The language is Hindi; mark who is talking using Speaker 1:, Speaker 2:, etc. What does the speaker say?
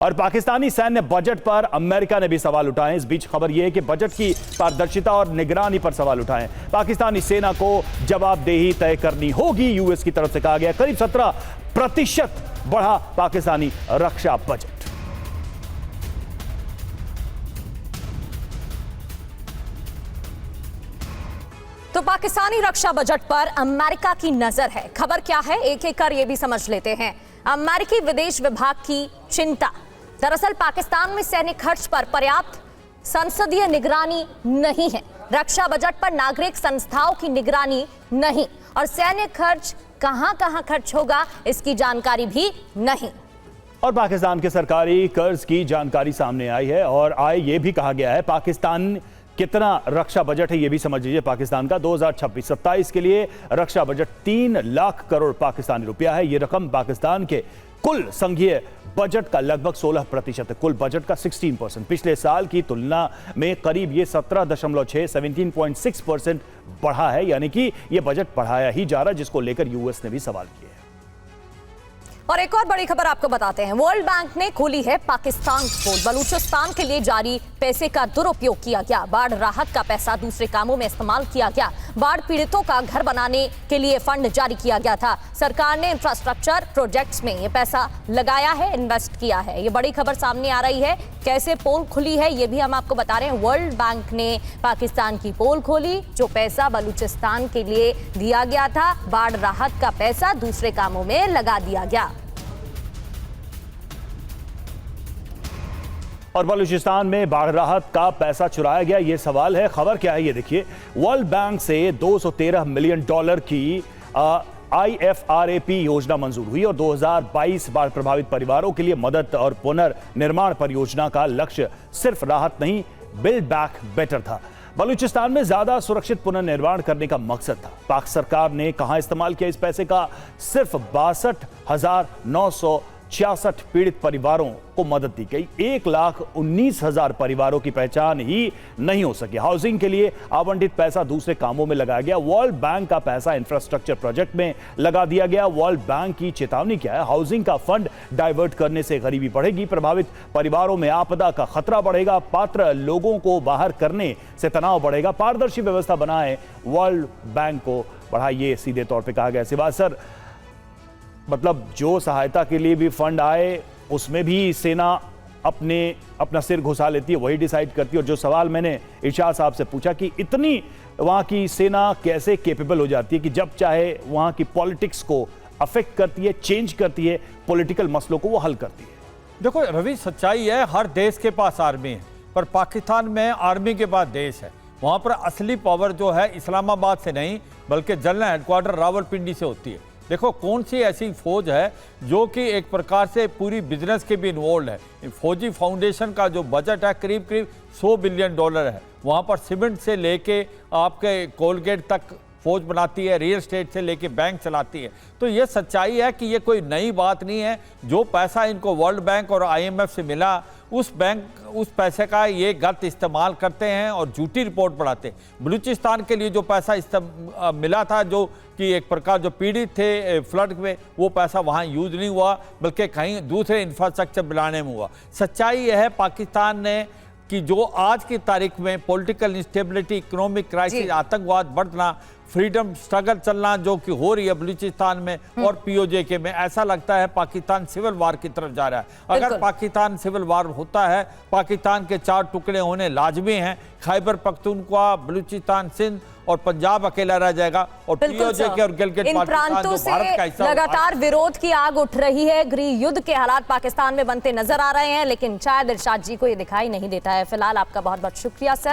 Speaker 1: और पाकिस्तानी सैन्य बजट पर अमेरिका ने भी सवाल उठाए। इस बीच खबर यह है कि बजट की पारदर्शिता और निगरानी पर सवाल उठाए। पाकिस्तानी सेना को जवाबदेही तय करनी होगी, यूएस की तरफ से कहा गया। करीब 17% बढ़ा पाकिस्तानी रक्षा बजट।
Speaker 2: तो पाकिस्तानी रक्षा बजट पर अमेरिका की नजर है। खबर क्या है, एक एक कर ये भी समझ लेते हैं। अमेरिकी विदेश विभाग की चिंता। दरअसल पाकिस्तान में सैन्य खर्च पर पर्याप्त संसदीय निगरानी नहीं है। रक्षा बजट पर नागरिक संस्थाओं की निगरानी नहीं, और सैन्य खर्च कहां खर्च होगा इसकी जानकारी भी नहीं।
Speaker 1: और पाकिस्तान के सरकारी कर्ज की जानकारी सामने आई है, और ये भी कहा गया है पाकिस्तान कितना रक्षा बजट है ये भी समझ लीजिए। पाकिस्तान का 2026-27 के लिए रक्षा बजट 3 लाख करोड़ पाकिस्तानी रुपया है। ये रकम पाकिस्तान के कुल संघीय बजट का लगभग 16% है। कुल बजट का 16%। पिछले साल की तुलना में करीब ये 17.6% बढ़ा है, यानी कि ये बजट बढ़ाया ही जा रहा है, जिसको लेकर यूएस ने भी सवाल किए हैं।
Speaker 2: और एक और बड़ी खबर आपको बताते हैं। वर्ल्ड बैंक ने खोली है पाकिस्तान पोल। बलूचिस्तान के लिए जारी पैसे का दुरुपयोग किया गया। बाढ़ राहत का पैसा दूसरे कामों में इस्तेमाल किया गया। बाढ़ पीड़ितों का घर बनाने के लिए फंड जारी किया गया था। सरकार ने इंफ्रास्ट्रक्चर प्रोजेक्ट्स में ये पैसा लगाया है, इन्वेस्ट किया है। ये बड़ी खबर सामने आ रही है। कैसे पोल खुली है ये भी हम आपको बता रहे हैं। वर्ल्ड बैंक ने पाकिस्तान की पोल खोली। जो पैसा बलूचिस्तान के लिए दिया गया था, बाढ़ राहत का पैसा दूसरे कामों में लगा दिया गया।
Speaker 1: और बलूचिस्तान में बाढ़ राहत का पैसा चुराया गया, ये सवाल है। खबर क्या है ये देखिए। वर्ल्ड बैंक से $213 मिलियन की IFRAP योजना मंजूर हुई, और 2022 बाढ़ प्रभावित परिवारों के लिए मदद और पुनर्निर्माण परियोजना का लक्ष्य सिर्फ राहत नहीं, बिल्ड बैक बेटर था। बलूचिस्तान में ज्यादा सुरक्षित पुनर्निर्माण करने का मकसद था। पाक सरकार ने कहां इस्तेमाल किया इस पैसे का? सिर्फ 62,966 पीड़ित परिवारों को मदद दी गई। 1,19,000 परिवारों की पहचान ही नहीं हो सकी। हाउसिंग के लिए आवंटित पैसा दूसरे कामों में लगाया गया। वर्ल्ड बैंक का पैसा इंफ्रास्ट्रक्चर प्रोजेक्ट में लगा दिया गया। वर्ल्ड बैंक की चेतावनी क्या है? हाउसिंग का फंड डाइवर्ट करने से गरीबी बढ़ेगी, प्रभावित परिवारों में आपदा का खतरा बढ़ेगा, पात्र लोगों को बाहर करने से तनाव बढ़ेगा। पारदर्शी व्यवस्था बनाए, वर्ल्ड बैंक को बढ़ाइए, सीधे तौर पर कहा गया। सिवाय सर, मतलब जो सहायता के लिए भी फंड आए उसमें भी सेना अपना सिर घुसा लेती है, वही डिसाइड करती है। और जो सवाल मैंने इरशाद साहब से पूछा कि इतनी वहां की सेना कैसे कैपेबल हो जाती है कि जब चाहे वहां की पॉलिटिक्स को अफेक्ट करती है, चेंज करती है, पॉलिटिकल मसलों को वो हल करती है।
Speaker 3: देखो रवि, सच्चाई है हर देश के पास आर्मी है, पर पाकिस्तान में आर्मी के बाद देश है। वहां पर असली पावर जो है इस्लामाबाद से नहीं बल्कि जनरल हेडक्वार्टर रावलपिंडी से होती है। देखो कौन सी ऐसी फौज है जो कि एक प्रकार से पूरी बिजनेस के भी इन्वॉल्व है। फौजी फाउंडेशन का जो बजट है करीब $100 बिलियन है। वहाँ पर सीमेंट से लेके आपके कोलगेट तक फौज बनाती है, रियल एस्टेट से लेके बैंक चलाती है। तो ये सच्चाई है कि ये कोई नई बात नहीं है। जो पैसा इनको वर्ल्ड बैंक और IMF से मिला, उस पैसे का ये गलत इस्तेमाल करते हैं और झूठी रिपोर्ट बढ़ाते हैं। बलूचिस्तान के लिए जो पैसा मिला था, जो कि एक प्रकार जो पीड़ित थे फ्लड में, वो पैसा वहाँ यूज नहीं हुआ बल्कि कहीं दूसरे इंफ्रास्ट्रक्चर बनाने में हुआ। सच्चाई यह है पाकिस्तान ने कि जो आज की तारीख में पॉलिटिकल इंस्टेबिलिटी, इकोनॉमिक क्राइसिस, आतंकवाद बढ़ना, फ्रीडम स्ट्रगल चलना जो कि हो रही है बलूचिस्तान में और POJ में, ऐसा लगता है पाकिस्तान सिविल वार की तरफ जा रहा है। अगर पाकिस्तान सिविल वार होता है, पाकिस्तान के 4 टुकड़े होने लाजमी हैं। खैबर पख्तूनख्वा, बलूचिस्तान, सिंध और पंजाब अकेला रह जाएगा, और POJ और गिलगित बाल्टिस्तान जो भारत का हिस्सा।
Speaker 2: लगातार विरोध की आग उठ रही है। गृह युद्ध के हालात पाकिस्तान में बनते नजर आ रहे हैं, लेकिन शायद इरशाद जी को ये दिखाई नहीं देता है। फिलहाल आपका बहुत बहुत शुक्रिया सर।